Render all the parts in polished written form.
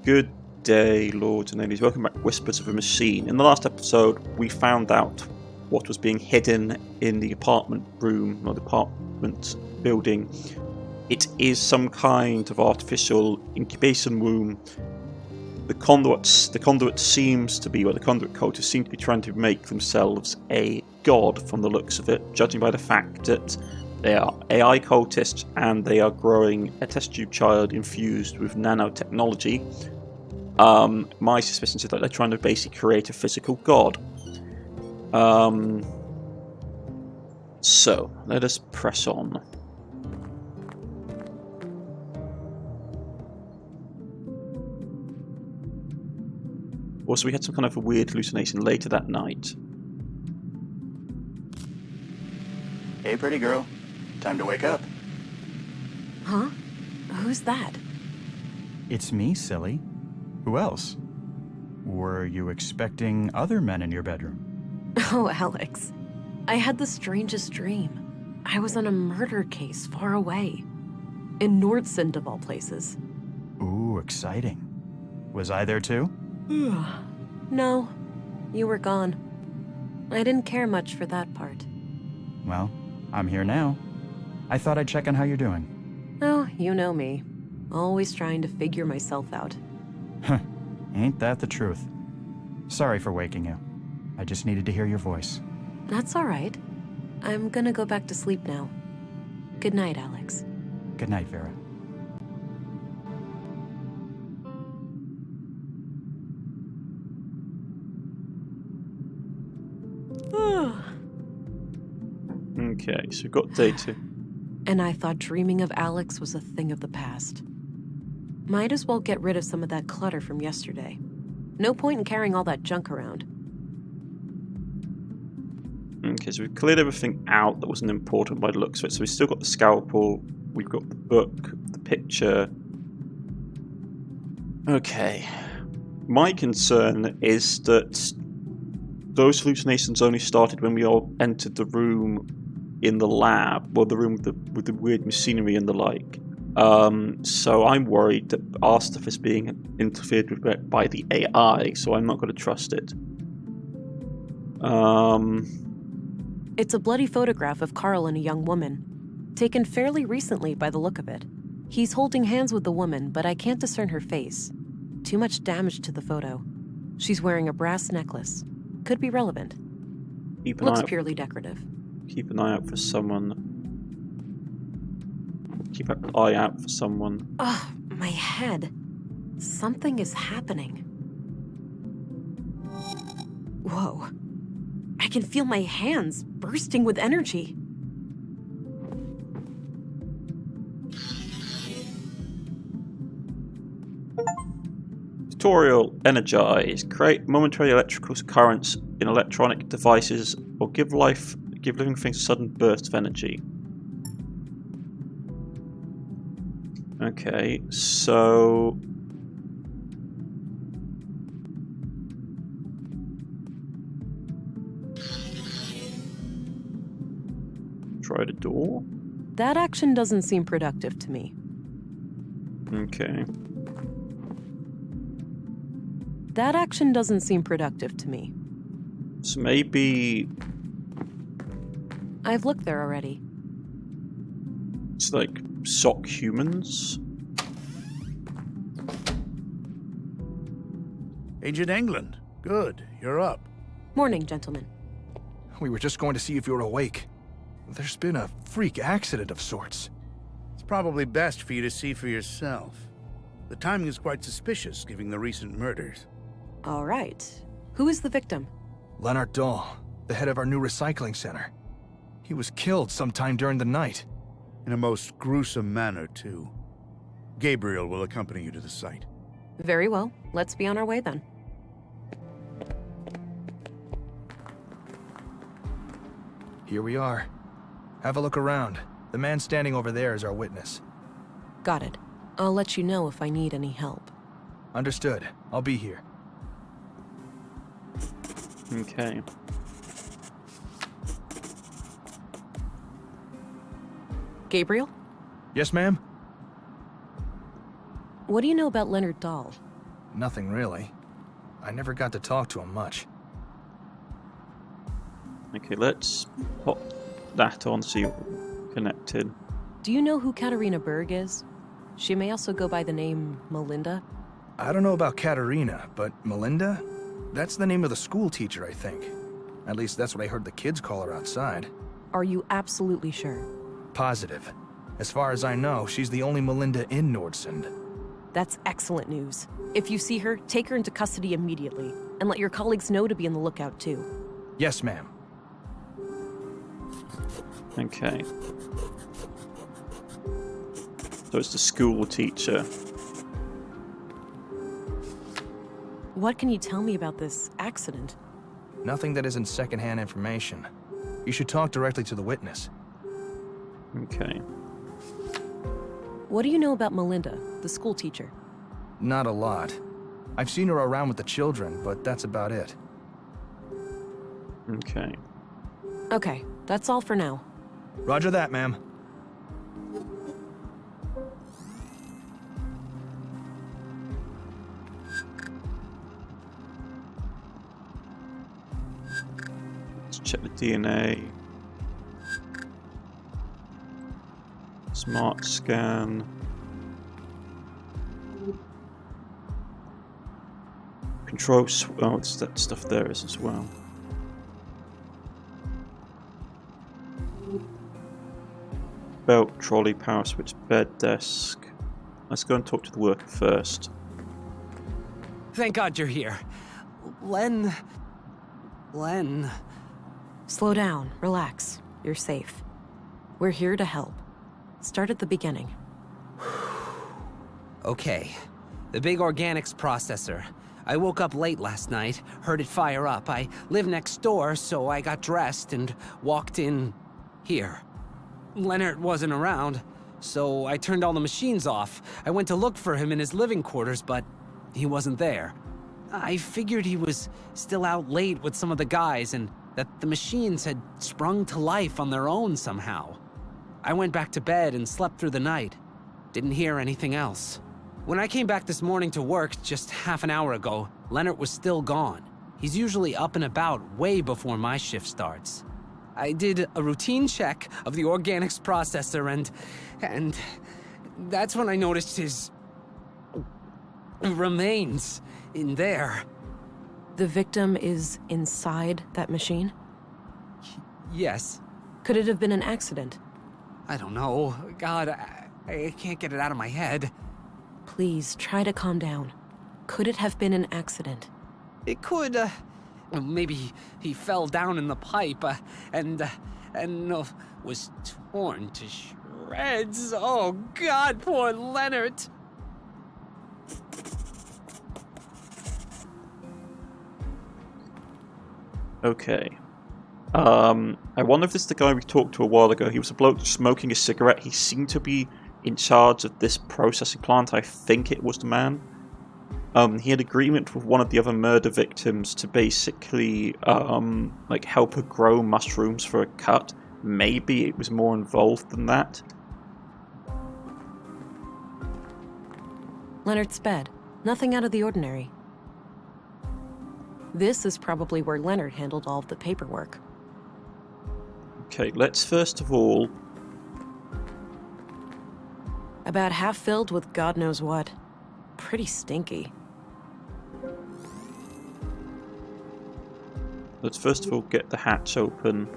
Good day, lords and ladies. Welcome back to Whispers of a Machine. In the last episode, we found out what was being hidden in the apartment room, or the apartment building. It is some kind of artificial incubation womb. The conduit seems to be, well, the conduit cultists seem to be trying to make themselves a god from the looks of it, judging by the fact that they are AI cultists and they are growing a test tube child infused with nanotechnology. My suspicion is that they're trying to basically create a physical god. So, let us press on. Also, we had some kind of a weird hallucination later that night. Hey, pretty girl. Time to wake up. Huh? Who's that? It's me, silly. Who else? Were you expecting other men in your bedroom? Oh, Alex. I had the strangest dream. I was on a murder case far away. In Nordsund, of all places. Ooh, exciting. Was I there too? No. You were gone. I didn't care much for that part. Well, I'm here now. I thought I'd check on how you're doing. Oh, you know me. Always trying to figure myself out. Huh. Ain't that the truth? Sorry for waking you. I just needed to hear your voice. That's all right. I'm gonna go back to sleep now. Good night, Alex. Good night, Vera. Okay, so we've got day 2. And I thought dreaming of Alex was a thing of the past. Might as well get rid of some of that clutter from yesterday. No point in carrying all that junk around. Okay, so we've cleared everything out that wasn't important by the looks of it. So we've still got the scalpel, we've got the book, the picture. Okay. My concern is that those hallucinations only started when we all entered the room in the lab, or the room with the weird machinery and the like. So I'm worried that our stuff is being interfered with by the AI, so I'm not going to trust it. It's a bloody photograph of Carl and a young woman, taken fairly recently by the look of it. He's holding hands with the woman, but I can't discern her face. Too much damage to the photo. She's wearing a brass necklace. Could be relevant. Looks purely decorative. Keep an eye out for someone. Keep an eye out for someone. Ugh, my head. Something is happening. Whoa. I can feel my hands bursting with energy. Tutorial energize. Create momentary electrical currents in electronic devices or give living things a sudden burst of energy. Okay, so try the door. That action doesn't seem productive to me. Okay. That action doesn't seem productive to me. So maybe I've looked there already. it's like sock humans. Agent England. Good, you're up. Morning, gentlemen. We were just going to see if you were awake. There's been a freak accident of sorts. It's probably best for you to see for yourself. The timing is quite suspicious, given the recent murders. All right. Who is the victim? Leonard Dahl, the head of our new recycling center. He was killed sometime during the night. In a most gruesome manner, too. Gabriel will accompany you to the site. Very well. Let's be on our way then. Here we are. Have a look around. The man standing over there is our witness. Got it. I'll let you know if I need any help. Understood. I'll be here. Okay. Gabriel? Yes, ma'am? What do you know about Leonard Dahl? Nothing really. I never got to talk to him much. Okay, let's pop that on, see if we're connected. Do you know who Katerina Berg is? She may also go by the name Melinda. I don't know about Katerina, but Melinda? That's the name of the school teacher, I think. At least that's what I heard the kids call her outside. Are you absolutely sure? Positive. As far as I know, she's the only Melinda in Nordsund. That's excellent news. If you see her, take her into custody immediately, and let your colleagues know to be on the lookout too. Yes, ma'am. Okay. So it's the school teacher. What can you tell me about this accident? Nothing that isn't secondhand information. You should talk directly to the witness. Okay. What do you know about Melinda, the school teacher? Not a lot. I've seen her around with the children, but that's about it. Okay. Okay, that's all for now. Roger that, ma'am. Let's check the DNA. Smart scan. Control. Oh, it's that stuff there is as well. Belt, trolley, power switch, bed, desk. Let's go and talk to the worker first. Thank God you're here. Len... Slow down, relax. You're safe. We're here to help. Start at the beginning. Okay. The big organics processor. I woke up late last night, heard it fire up. I live next door, so I got dressed and walked in here. Leonard wasn't around, so I turned all the machines off. I went to look for him in his living quarters, but he wasn't there. I figured he was still out late with some of the guys and that the machines had sprung to life on their own somehow. I went back to bed and slept through the night. Didn't hear anything else. When I came back this morning to work just half an hour ago, Leonard was still gone. He's usually up and about way before my shift starts. I did a routine check of the organics processor and that's when I noticed his remains in there. The victim is inside that machine? Yes. Could it have been an accident? I don't know. God, I can't get it out of my head. Please, try to calm down. Could it have been an accident? It could, maybe he fell down in the pipe, and was torn to shreds. Oh, God, poor Leonard. Okay. I wonder if this is the guy we talked to a while ago. He was a bloke smoking a cigarette. He seemed to be in charge of this processing plant. I think it was the man. He had agreement with one of the other murder victims to basically like help her grow mushrooms for a cut. Maybe it was more involved than that. Leonard's bed. Nothing out of the ordinary. This is probably where Leonard handled all of the paperwork. Okay, let's first of all... About half filled with God knows what. Pretty stinky. Let's first of all get the hatch open.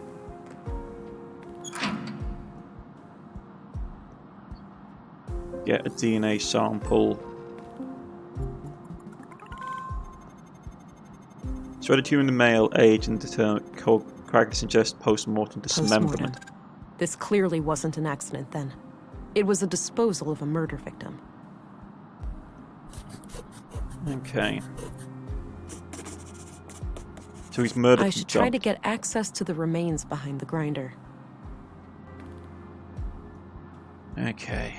Get a DNA sample. It's ready to you in the mail, age, and determine coagulus ingest post-mortem dismemberment. Post-mortem. This clearly wasn't an accident then. It was a disposal of a murder victim. Okay. So he's murdered. I should try to get access to the remains behind the grinder. Okay.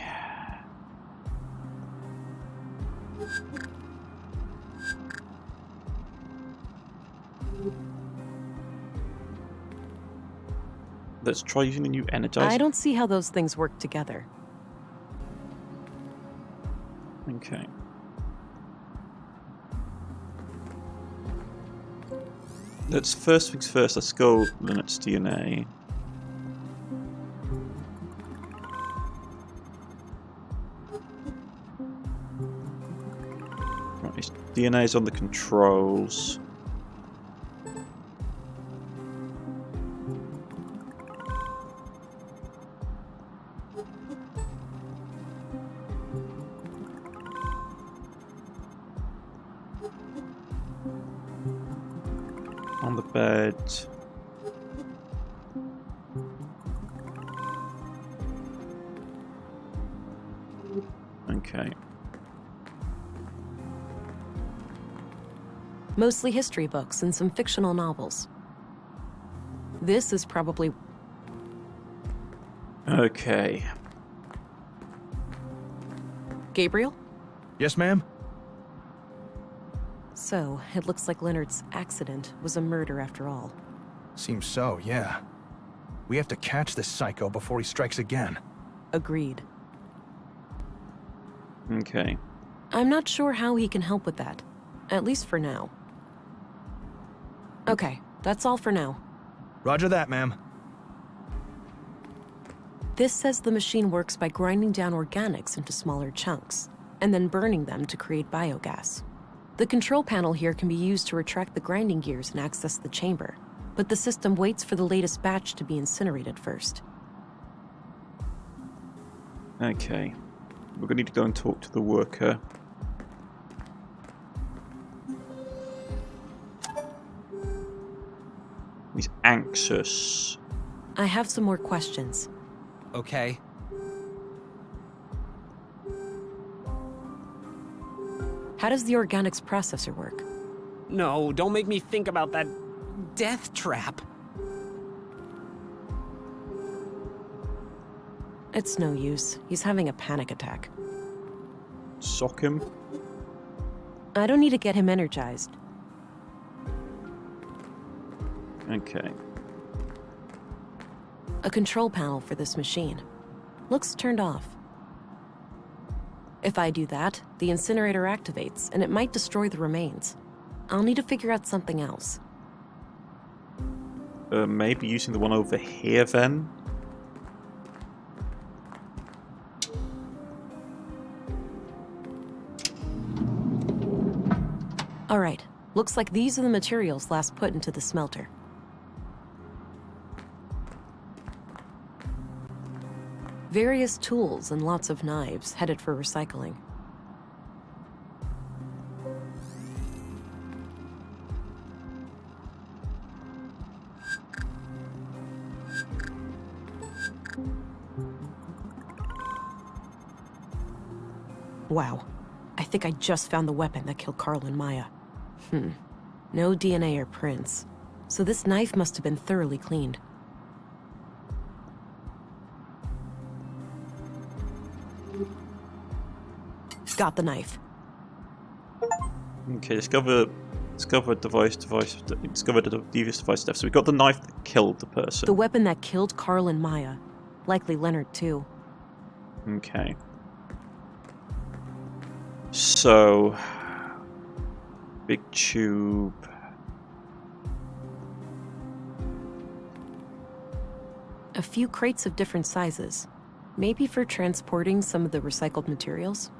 Let's try using the new energizer. I don't see how those things work together. Okay. Let's first things first. Let's go Lynette's DNA. Right, his DNA is on the controls. On the bed. Okay. Mostly history books and some fictional novels. This is probably... Okay. Gabriel? Yes, ma'am? So, it looks like Leonard's accident was a murder after all. Seems so, yeah. We have to catch this psycho before he strikes again. Agreed. Okay. I'm not sure how he can help with that. At least for now. Okay, that's all for now. Roger that, ma'am. This says the machine works by grinding down organics into smaller chunks, and then burning them to create biogas. The control panel here can be used to retract the grinding gears and access the chamber, but the system waits for the latest batch to be incinerated first. Okay. We're going to need to go and talk to the worker. He's anxious. I have some more questions. Okay. How does the organics processor work? No, don't make me think about that death trap. It's no use. He's having a panic attack. Sock him. I don't need to get him energized. Okay. A control panel for this machine. Looks turned off. If I do that, the incinerator activates, and it might destroy the remains. I'll need to figure out something else. Maybe using the one over here then? All right, looks like these are the materials last put into the smelter. Various tools and lots of knives headed for recycling. Wow, I think I just found the weapon that killed Carl and Maya. No DNA or prints, so this knife must have been thoroughly cleaned. Got the knife. Okay, discover device, discover the devious device stuff. So we got the knife that killed the person. The weapon that killed Carl and Maya. Likely Leonard, too. Okay. So, big tube. A few crates of different sizes. Maybe for transporting some of the recycled materials?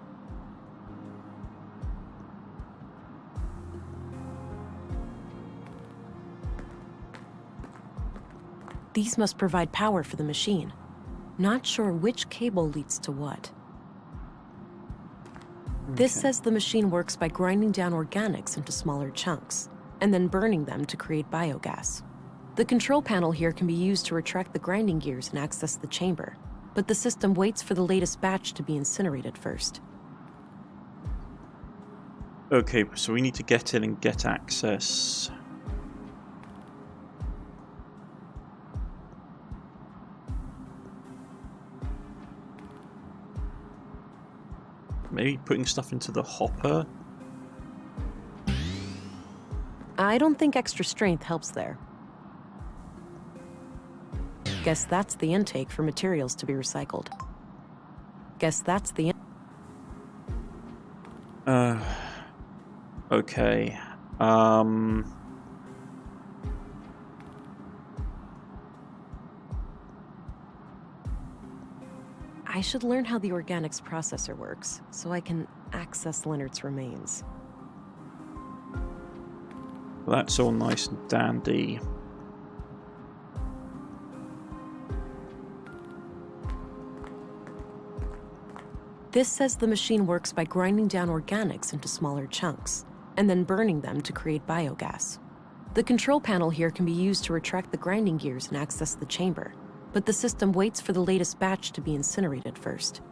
These must provide power for the machine. Not sure which cable leads to what. This says the machine works by grinding down organics into smaller chunks, and then burning them to create biogas. The control panel here can be used to retract the grinding gears and access the chamber, but the system waits for the latest batch to be incinerated first. Okay, so we need to get in and get access. Maybe putting stuff into the hopper? I don't think extra strength helps there. Guess that's the intake for materials to be recycled. Guess that's the... Okay. I should learn how the organics processor works, so I can access Leonard's remains. Well, that's all nice and dandy. This says the machine works by grinding down organics into smaller chunks, and then burning them to create biogas. The control panel here can be used to retract the grinding gears and access the chamber, but the system waits for the latest batch to be incinerated first.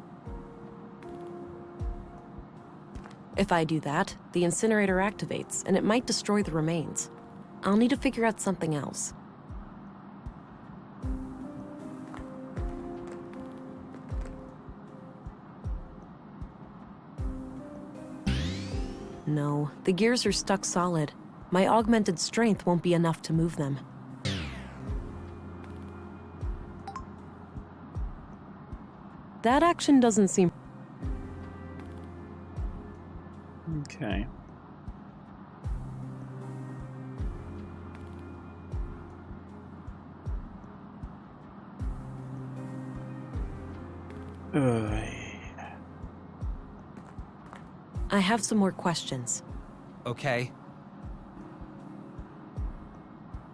If I do that, the incinerator activates, and it might destroy the remains. I'll need to figure out something else. No, the gears are stuck solid. My augmented strength won't be enough to move them. That action doesn't seem... Okay. I have some more questions. Okay.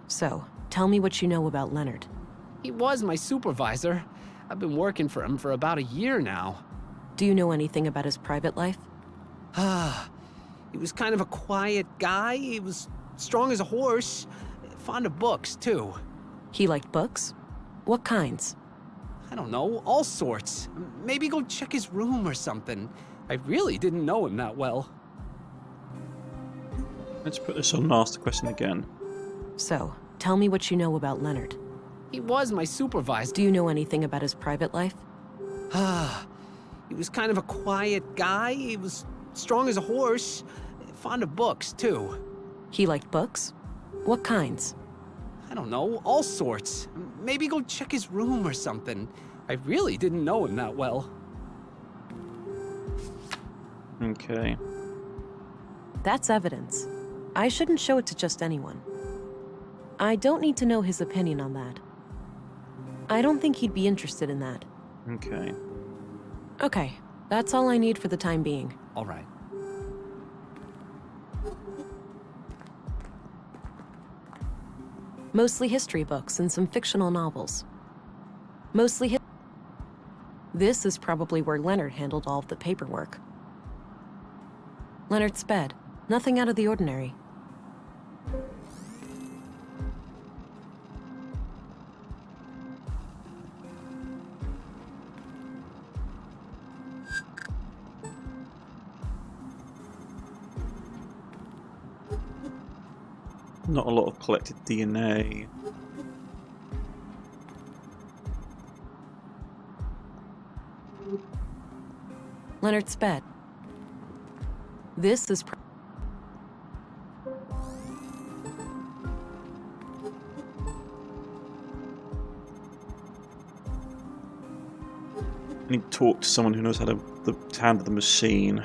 So, tell me what you know about Leonard. He was my supervisor. I've been working for him for about a year now. Do you know anything about his private life? He was kind of a quiet guy. He was strong as a horse. Fond of books, too. He liked books? What kinds? I don't know, all sorts. Maybe go check his room or something. I really didn't know him that well. Let's put this on and ask the question again. So, tell me what you know about Leonard. He was my supervisor. Do you know anything about his private life? He was kind of a quiet guy. He was strong as a horse. Fond of books, too. He liked books? What kinds? I don't know, all sorts. Maybe go check his room or something. I really didn't know him that well. Okay. That's evidence. I shouldn't show it to just anyone. I don't need to know his opinion on that. I don't think he'd be interested in that. Okay. Okay, that's all I need for the time being. All right. Mostly history books and some fictional novels. Mostly This is probably where Leonard handled all of the paperwork. Leonard's bed. Nothing out of the ordinary. Not a lot of collected DNA. Leonard's bed. This is I need to talk to someone who knows how to handle the machine.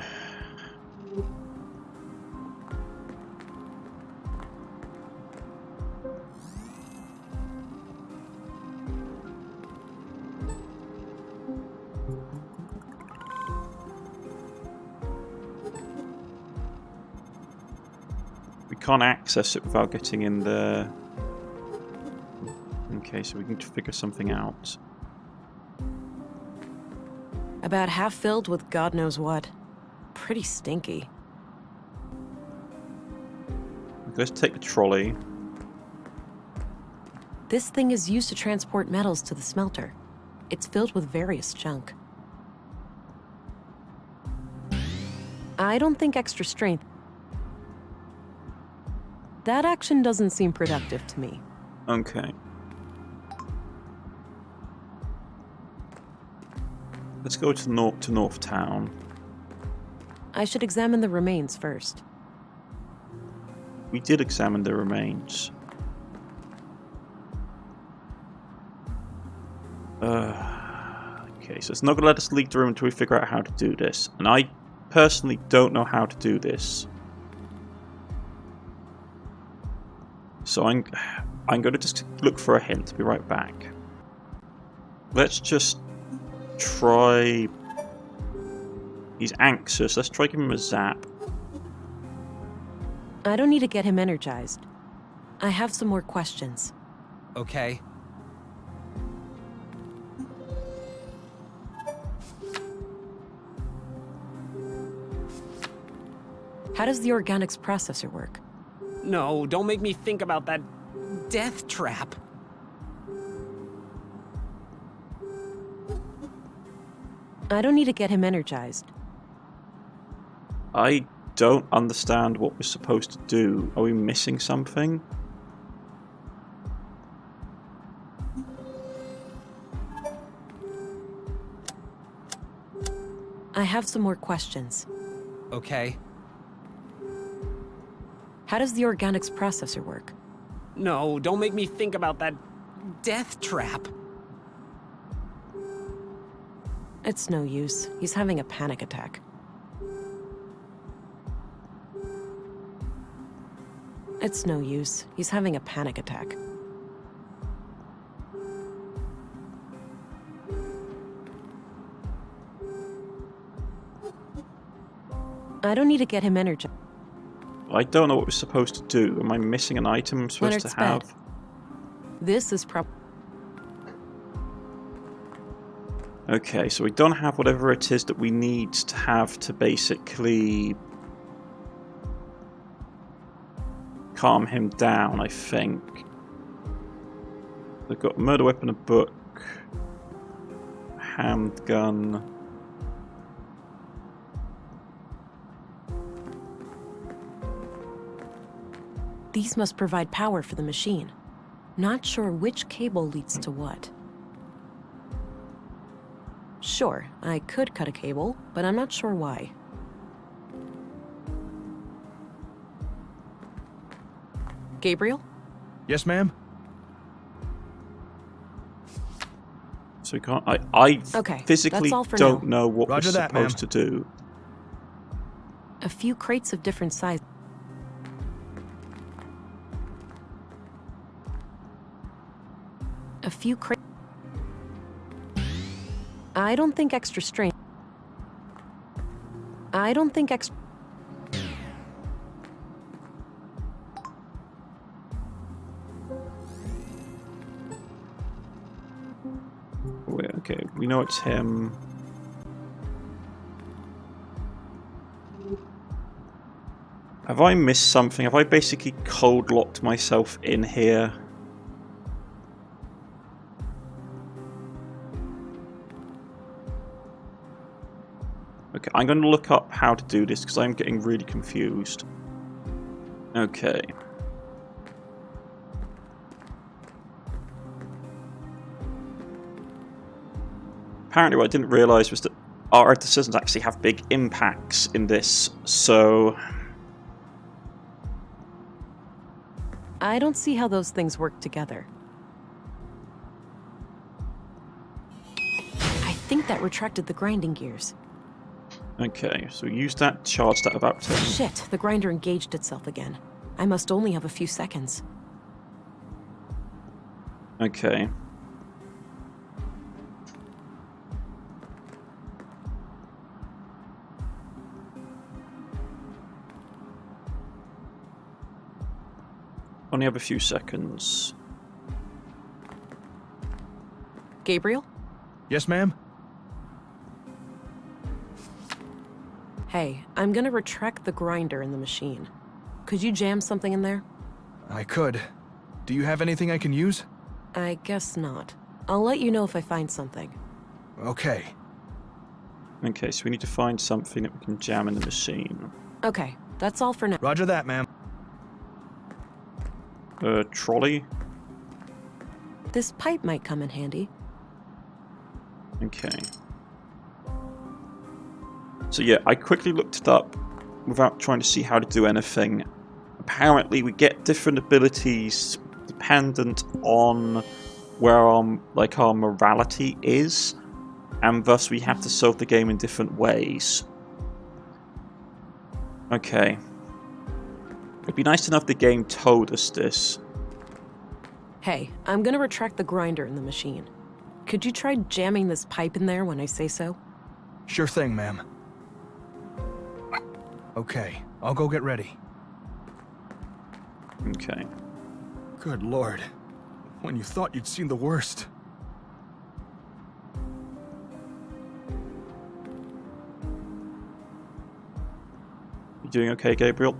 We can't access it without getting in there. Okay, so we need to figure something out. about half filled with God knows what. Pretty stinky. Let's take the trolley. This thing is used to transport metals to the smelter. It's filled with various junk. I don't think extra strength... That action doesn't seem productive to me. Okay. Let's go to North Town. I should examine the remains first. We did examine the remains. Okay, so it's not going to let us leave the room until we figure out how to do this. And I personally don't know how to do this. So I'm going to just look for a hint. Be right back. Let's just try... He's anxious. Let's try giving him a zap. I don't need to get him energized. I have some more questions. Okay. How does the organics processor work? No, don't make me think about that death trap. I don't need to get him energized. I don't understand what we're supposed to do. Are we missing something? I have some more questions. Okay. How does the organics processor work? No, don't make me think about that death trap. It's no use. He's having a panic attack. It's no use. He's having a panic attack. I don't need to get him energized. I don't know what we're supposed to do. Am I missing an item I'm supposed Leonard's to have? bed. This is Okay, so we don't have whatever it is that we need to have to basically calm him down, I think. We've got a murder weapon, a book, handgun. These must provide power for the machine. Not sure which cable leads to what. Sure, I could cut a cable, but I'm not sure why. Gabriel? Yes, ma'am? So we can't. I Okay, physically that's all for don't now. know what Roger we're that, supposed to do. A few crates of different sizes. A few crates. I don't think extra strain. I don't think extra. Wait, okay, we know it's him. Have I missed something? Have I basically cold locked myself in here? Okay, I'm going to look up how to do this because I'm getting really confused. Okay. Apparently what I didn't realise was that our decisions actually have big impacts in this, so... I don't see how those things work together. I think that retracted the grinding gears. Okay, so use that, charge that about 10. Shit, the grinder engaged itself again. I must only have a few seconds. Okay. Only have a few seconds. Gabriel? Yes, ma'am? Hey, I'm gonna retract the grinder in the machine. Could you jam something in there? I could. Do you have anything I can use? I guess not. I'll let you know if I find something. Okay. Okay, so we need to find something that we can jam in the machine. Okay, that's all for now. Roger that, ma'am. Trolley? This pipe might come in handy. Okay. So yeah, I quickly looked it up without trying to see how to do anything. Apparently we get different abilities dependent on where our morality is, and thus we have to solve the game in different ways. Okay. It'd be nice to know if the game told us this. Hey, I'm gonna retract the grinder in the machine. Could you try jamming this pipe in there when I say so? Sure thing, ma'am. Okay, I'll go get ready. Okay. Good lord. When you thought you'd seen the worst. You doing okay, Gabriel?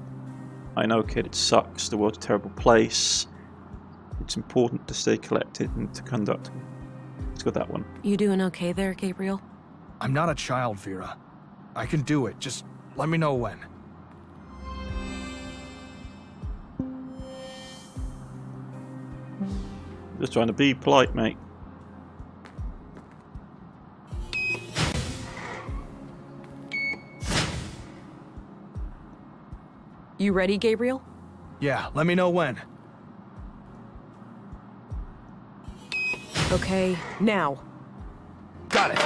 I know, kid, it sucks. The world's a terrible place. It's important to stay collected and to conduct. Let's go that one. You doing okay there, Gabriel? I'm not a child, Vera. I can do it. Just let me know when. Just trying to be polite, mate. You ready, Gabriel? Yeah, let me know when. Okay, now. Got it.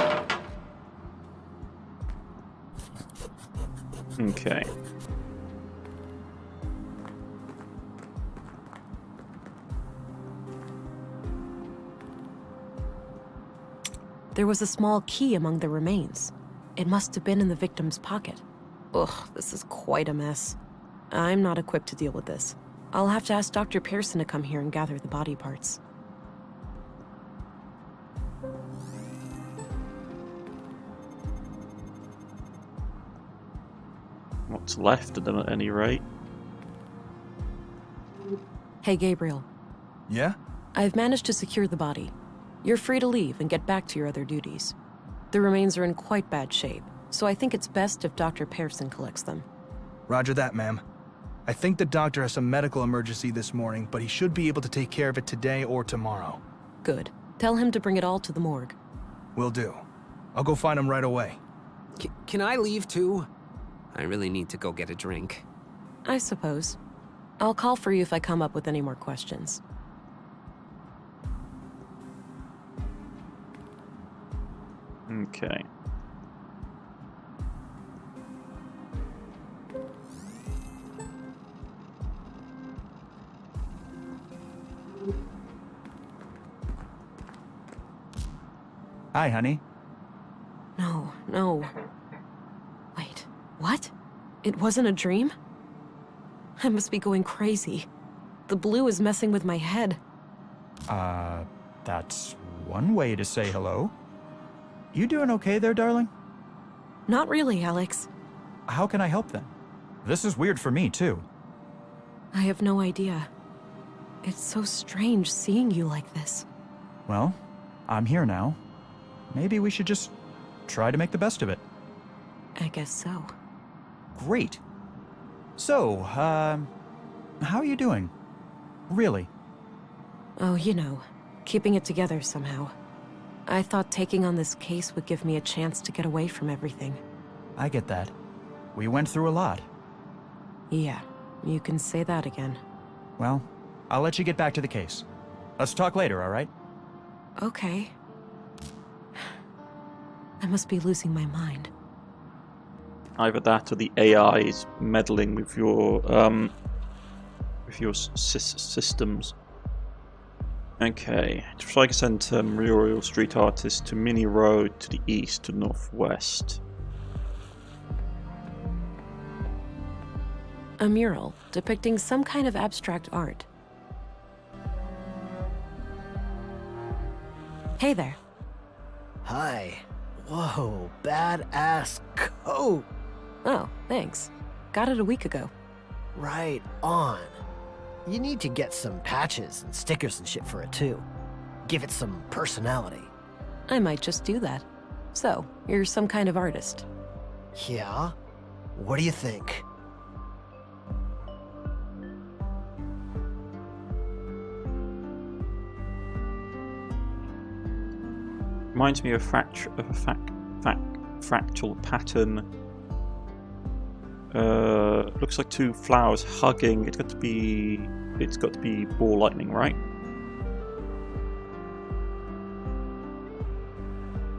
Okay. There was a small key among the remains. It must have been in the victim's pocket. Ugh, this is quite a mess. I'm not equipped to deal with this. I'll have to ask Dr. Pearson to come here and gather the body parts. What's left of them at any rate? Hey, Gabriel. Yeah? I've managed to secure the body. You're free to leave and get back to your other duties. The remains are in quite bad shape, so I think it's best if Dr. Pearson collects them. Roger that, ma'am. I think the doctor has some medical emergency this morning, but he should be able to take care of it today or tomorrow. Good. Tell him to bring it all to the morgue. Will do. I'll go find him right away. Can I leave too? I really need to go get a drink. I suppose. I'll call for you if I come up with any more questions. Okay. Hi, honey. No. Wait, what? It wasn't a dream? I must be going crazy. The blue is messing with my head. That's one way to say hello. You doing okay there, darling? Not really, Alex. How can I help then? This is weird for me, too. I have no idea. It's so strange seeing you like this. Well, I'm here now. Maybe we should just try to make the best of it. I guess so. Great. So, how are you doing? Really? Oh, you know, keeping it together somehow. I thought taking on this case would give me a chance to get away from everything. I get that. We went through a lot. Yeah, you can say that again. Well, I'll let you get back to the case. Let's talk later, all right? Okay. I must be losing my mind. Either that or the AI is meddling with your systems. Okay, Trafalgar Centre, Memorial Street Artist to Mini Road to the east to northwest. A mural depicting some kind of abstract art. Hey there. Hi. Whoa, badass coat. Oh, thanks. Got it a week ago. Right on. You need to get some patches and stickers and shit for it too. Give it some personality. I might just do that. So, you're some kind of artist. Yeah? What do you think? Reminds me of a fractal pattern. Looks like two flowers hugging. It's got to be ball lightning, right?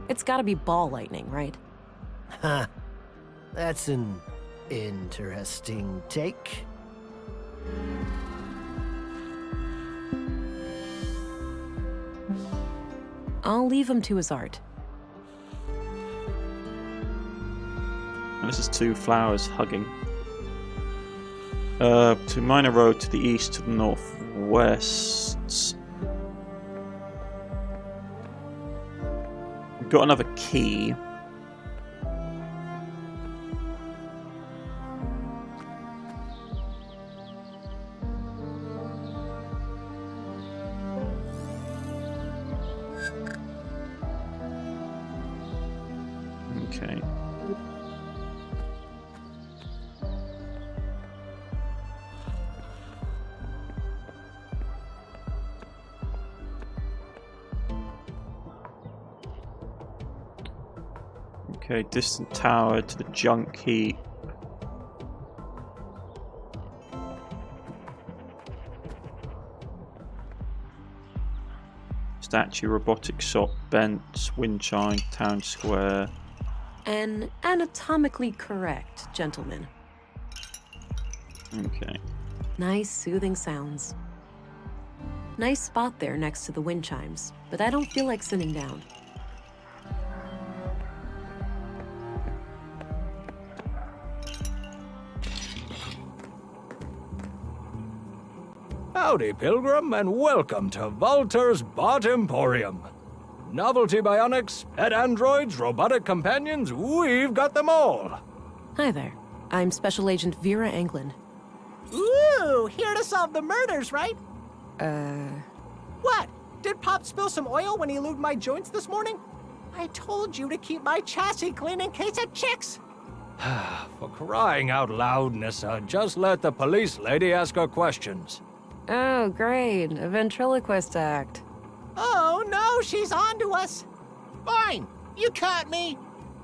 It's gotta be ball lightning, right? Huh. That's an interesting take. I'll leave him to his art. And this is two flowers hugging. To Minor Road to the east, to the northwest. We've got another key. Okay. Okay, distant tower to the junk heap. Statue, robotic shop, bench, wind chime, town square. And anatomically correct, gentlemen. Okay. Nice, soothing sounds. Nice spot there next to the wind chimes, but I don't feel like sitting down. Howdy, Pilgrim, and welcome to Walter's Bot Emporium. Novelty bionics, pet androids, robotic companions, we've got them all. Hi there. I'm Special Agent Vera Anglin. Ooh, here to solve the murders, right? Uh... What? Did Pop spill some oil when he lubed my joints this morning? I told you to keep my chassis clean in case of chicks. For crying out loud, Nissa, just let the police lady ask her questions. Oh, great. A ventriloquist act. Oh, no, she's on to us. Fine, you caught me.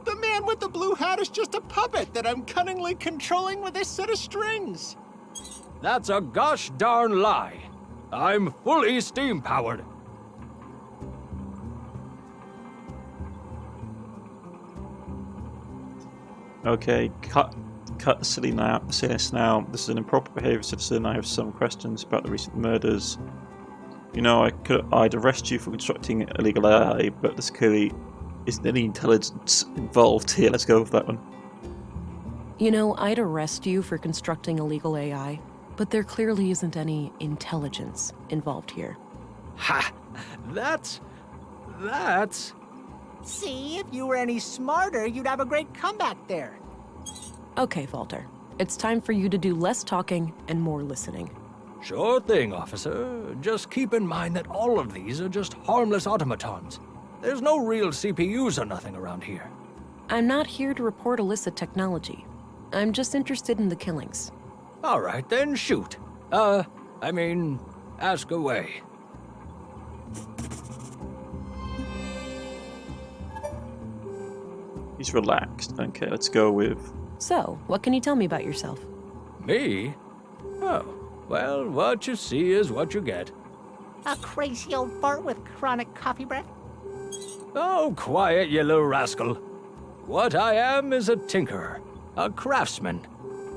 The man with the blue hat is just a puppet that I'm cunningly controlling with a set of strings. That's a gosh darn lie. I'm fully steam-powered. Okay, cut the silliness now. This is an improper behaviour citizen. I have some questions about the recent murders. You know, I'd arrest you for constructing illegal AI, but there's clearly isn't any intelligence involved here. Let's go with that one. You know, I'd arrest you for constructing illegal AI, but there clearly isn't any intelligence involved here. Ha! That's... See, if you were any smarter, you'd have a great comeback there. Okay, Walter. It's time for you to do less talking and more listening. Sure thing, officer. Just keep in mind that all of these are just harmless automatons. There's no real CPUs or nothing around here. I'm not here to report illicit technology. I'm just interested in the killings. All right, then shoot. Ask away. He's relaxed. Okay, let's go with... So, what can you tell me about yourself? Me? Oh, well, what you see is what you get. A crazy old fart with chronic coffee breath? Oh, quiet, you little rascal. What I am is a tinkerer, a craftsman,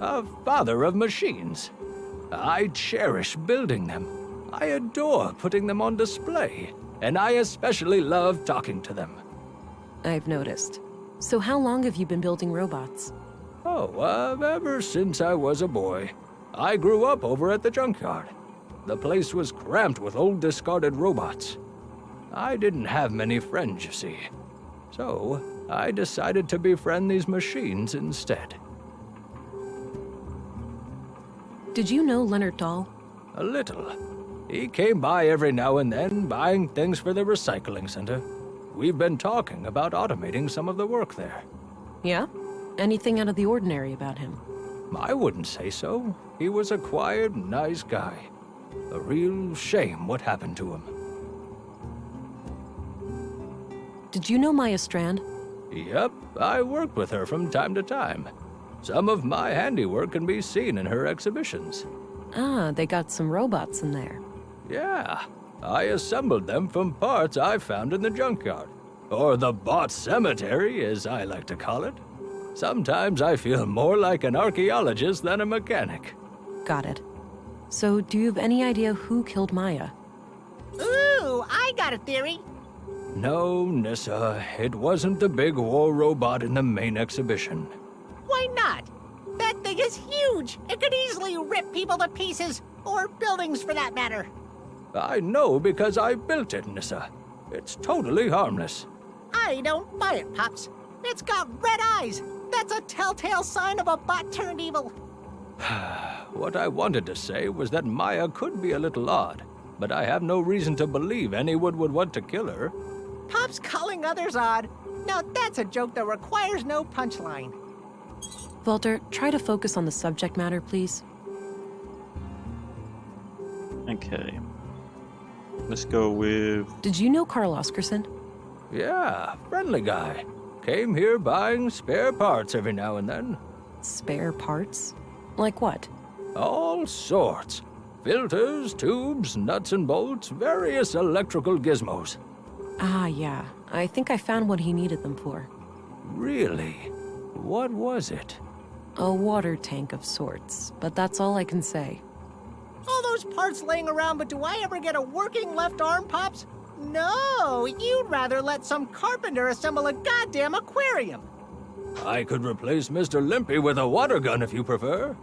a father of machines. I cherish building them. I adore putting them on display, and I especially love talking to them. I've noticed. So how long have you been building robots? Oh, ever since I was a boy. I grew up over at the junkyard. The place was cramped with old discarded robots. I didn't have many friends, you see. So, I decided to befriend these machines instead. Did you know Leonard Dahl? A little. He came by every now and then, buying things for the recycling center. We've been talking about automating some of the work there. Yeah? Anything out of the ordinary about him? I wouldn't say so. He was a quiet, nice guy. A real shame what happened to him. Did you know Maya Strand? Yep, I worked with her from time to time. Some of my handiwork can be seen in her exhibitions. Ah, they got some robots in there. Yeah, I assembled them from parts I found in the junkyard. Or the bot cemetery, as I like to call it. Sometimes I feel more like an archaeologist than a mechanic. Got it. So, do you have any idea who killed Maya? Ooh, I got a theory. No, Nissa, it wasn't the big war robot in the main exhibition. Why not? That thing is huge. It could easily rip people to pieces, or buildings for that matter. I know because I built it, Nissa. It's totally harmless. I don't buy it, Pops. It's got red eyes. That's a telltale sign of a bot turned evil. What I wanted to say was that Maya could be a little odd, but I have no reason to believe anyone would want to kill her. Pops calling others odd. Now that's a joke that requires no punchline. Walter, try to focus on the subject matter, please. Okay. Let's go with... Did you know Carl Oscarson? Yeah, friendly guy. Came here buying spare parts every now and then. Spare parts? Like what? All sorts. Filters, tubes, nuts and bolts, various electrical gizmos. Ah, yeah. I think I found what he needed them for. Really? What was it? A water tank of sorts, but that's all I can say. All those parts laying around, but do I ever get a working left arm, Pops? No, you'd rather let some carpenter assemble a goddamn aquarium. I could replace Mr. Limpy with a water gun if you prefer.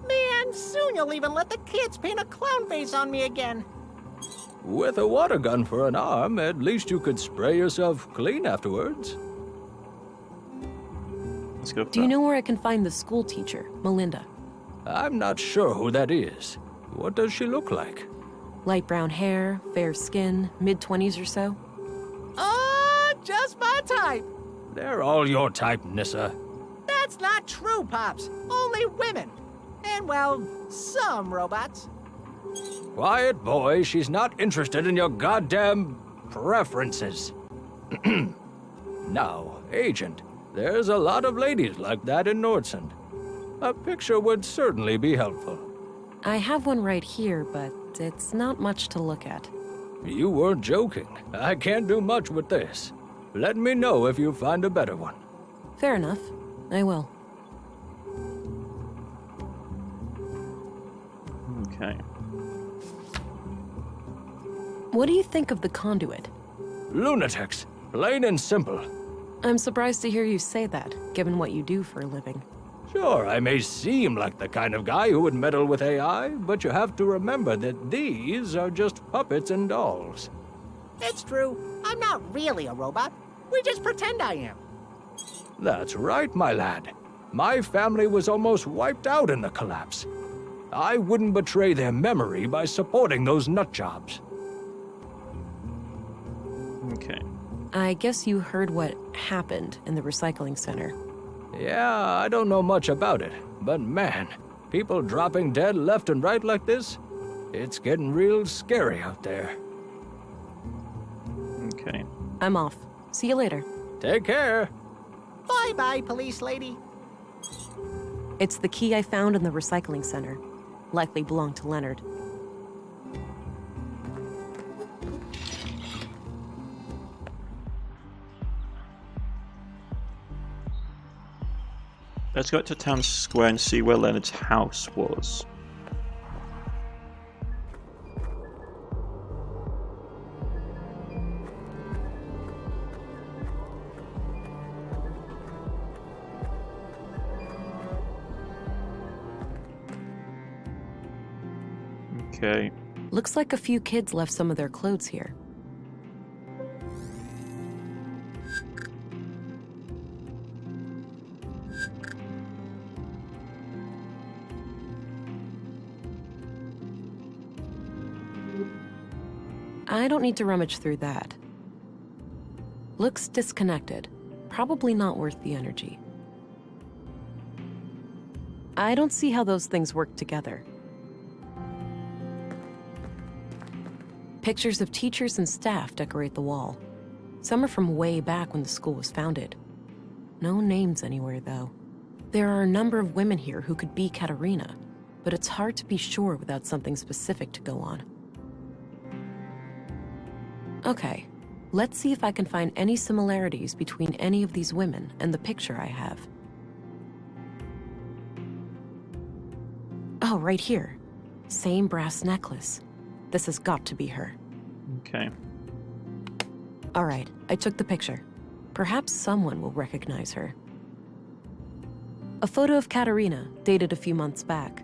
Man, soon you'll even let the kids paint a clown face on me again. With a water gun for an arm, at least you could spray yourself clean afterwards. Let's go for Do you that. know where I can find the school teacher, Melinda? I'm not sure who that is. What does she look like? Light brown hair, fair skin, mid-20s or so? Just my type. They're all your type, Nissa. That's not true, Pops. Only women. And, well, some robots. Quiet, boy. She's not interested in your goddamn preferences. Now, Agent, there's a lot of ladies like that in Nordsund. A picture would certainly be helpful. I have one right here, but it's not much to look at. You weren't joking. I can't do much with this. Let me know if you find a better one. Fair enough. I will. Okay. What do you think of the conduit? Lunatics. Plain and simple. I'm surprised to hear you say that, given what you do for a living. Sure, I may seem like the kind of guy who would meddle with AI, but you have to remember that these are just puppets and dolls. It's true. I'm not really a robot. We just pretend I am. That's right, my lad. My family was almost wiped out in the collapse. I wouldn't betray their memory by supporting those nutjobs. Okay. I guess you heard what happened in the recycling center. Yeah, I don't know much about it, but man, people dropping dead left and right like this, it's getting real scary out there. Okay. I'm off. See you later. Take care. Bye-bye, police lady. It's the key I found in the recycling center. Likely belonged to Leonard. Let's go to town square and see where Leonard's house was. Okay. Looks like a few kids left some of their clothes here. I don't need to rummage through that. Looks disconnected. Probably not worth the energy. I don't see how those things work together. Pictures of teachers and staff decorate the wall. Some are from way back when the school was founded. No names anywhere, though. There are a number of women here who could be Katerina, but it's hard to be sure without something specific to go on. Okay, let's see if I can find any similarities between any of these women and the picture I have. Oh, right here. Same brass necklace. This has got to be her. Okay. All right, I took the picture. Perhaps someone will recognize her. A photo of Katerina, dated a few months back.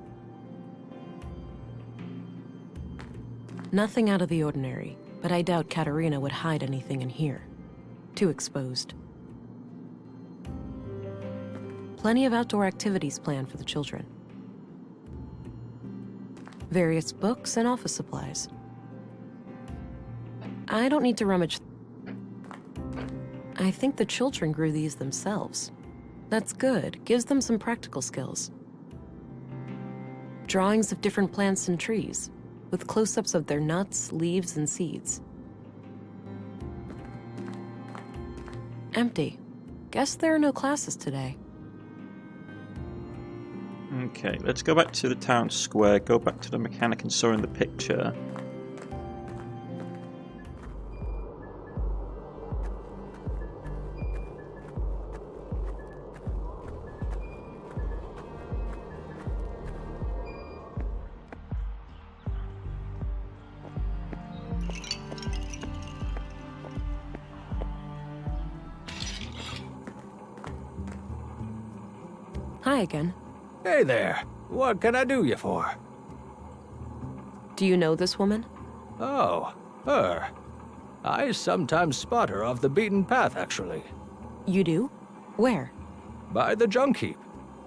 Nothing out of the ordinary, but I doubt Katerina would hide anything in here. Too exposed. Plenty of outdoor activities planned for the children. Various books and office supplies. I don't need to rummage. I think the children grew these themselves. That's good, gives them some practical skills. Drawings of different plants and trees, with close-ups of their nuts, leaves, and seeds. Empty. Guess there are no classes today. Okay, let's go back to the town square, go back to the mechanic and saw in the picture. Hi again. Hey there. What can I do you for? Do you know this woman? Oh, her. I sometimes spot her off the beaten path, actually. You do? Where? By the junk heap.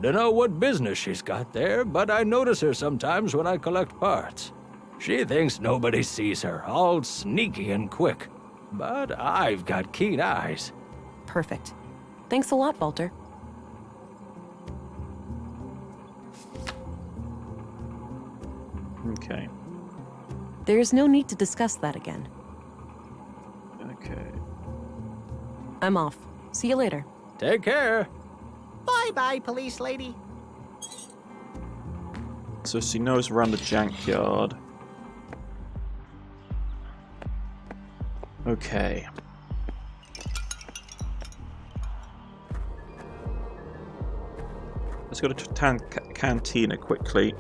Dunno what business she's got there, but I notice her sometimes when I collect parts. She thinks nobody sees her, all sneaky and quick. But I've got keen eyes. Perfect. Thanks a lot, Walter. Okay. There's no need to discuss that again. Okay. I'm off. See you later. Take care. Bye-bye, police lady. So she knows around the junkyard. Okay. Let's go to town cantina quickly.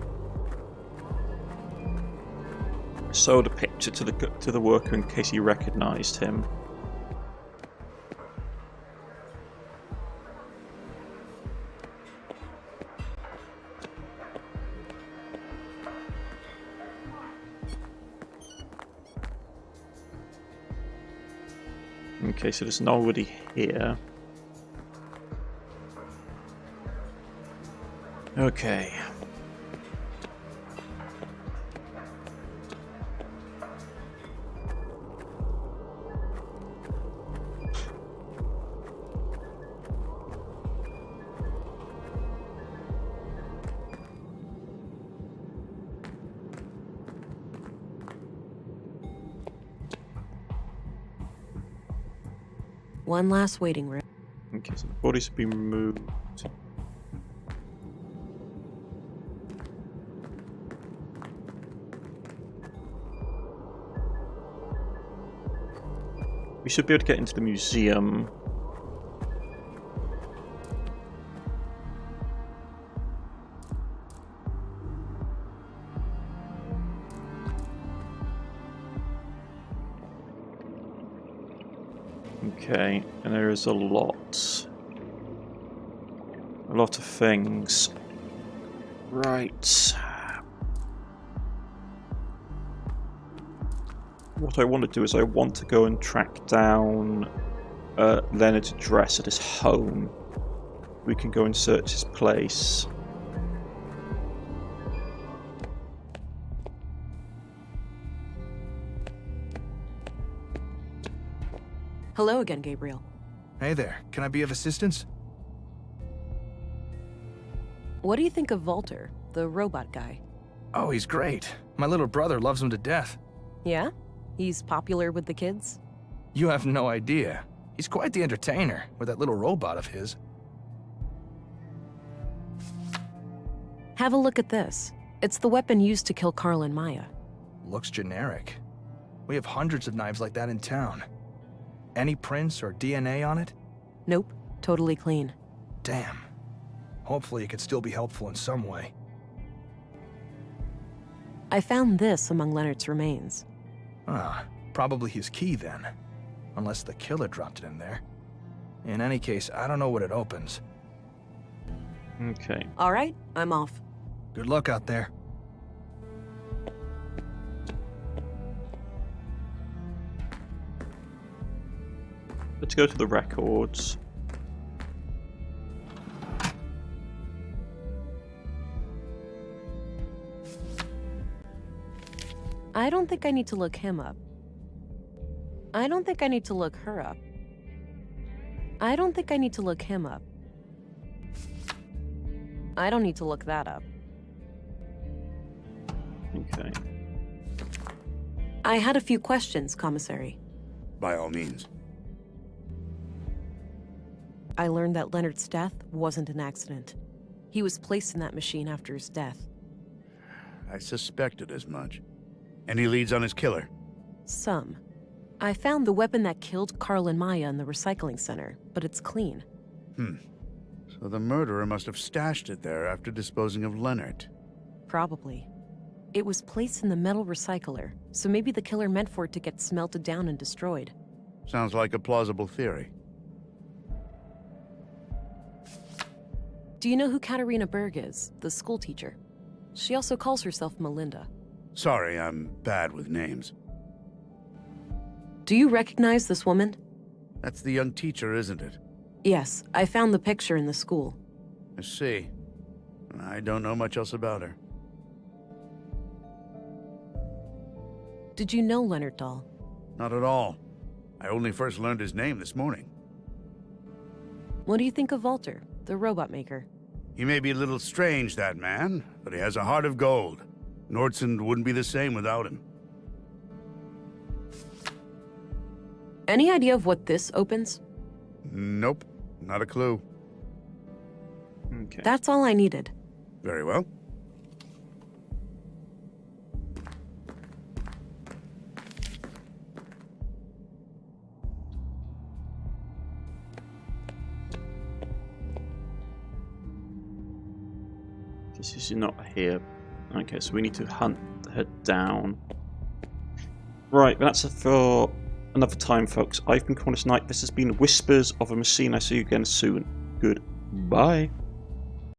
Showed a picture to the worker in case he recognized him. Okay, so there's nobody here. Okay. One last waiting room. Okay, so the bodies have been removed. We should be able to get into the museum. Okay, and there is a lot of things. Right. What I want to do is I want to go and track down Leonard's address at his home. We can go and search his place. Hello again, Gabriel. Hey there, can I be of assistance? What do you think of Walter, the robot guy? Oh, he's great. My little brother loves him to death. Yeah? He's popular with the kids? You have no idea. He's quite the entertainer with that little robot of his. Have a look at this. It's the weapon used to kill Carl and Maya. Looks generic. We have hundreds of knives like that in town. Any prints or DNA on it? Nope. Totally clean. Damn. Hopefully it could still be helpful in some way. I found this among Leonard's remains. Ah, probably his key then. unless the killer dropped it in there. In any case, I don't know what it opens. Okay. All right, I'm off. Good luck out there. Let's go to the records. I don't think I need to look him up. I don't think I need to look her up. I don't think I need to look him up. I don't need to look that up. Okay. I had a few questions, Commissary. By all means. I learned that Leonard's death wasn't an accident. He was placed in that machine after his death. I suspected as much. Any leads on his killer? Some. I found the weapon that killed Carl and Maya in the recycling center, but it's clean. So the murderer must have stashed it there after disposing of Leonard. Probably. It was placed in the metal recycler, so maybe the killer meant for it to get smelted down and destroyed. Sounds like a plausible theory. Do you know who Katarina Berg is, the school teacher? She also calls herself Melinda. Sorry, I'm bad with names. Do you recognize this woman? That's the young teacher, isn't it? Yes, I found the picture in the school. I see. I don't know much else about her. Did you know Leonard Dahl? Not at all. I only first learned his name this morning. What do you think of Walter, the robot maker? He may be a little strange, that man, but he has a heart of gold. Nordson wouldn't be the same without him. Any idea of what this opens? Nope, not a clue. Okay. That's all I needed. Very well. This is not here. Okay, so we need to hunt her down. Right, that's it for another time, folks. I've been Cornish-Knight. This has been Whispers of a Machine. I see you again soon. Goodbye.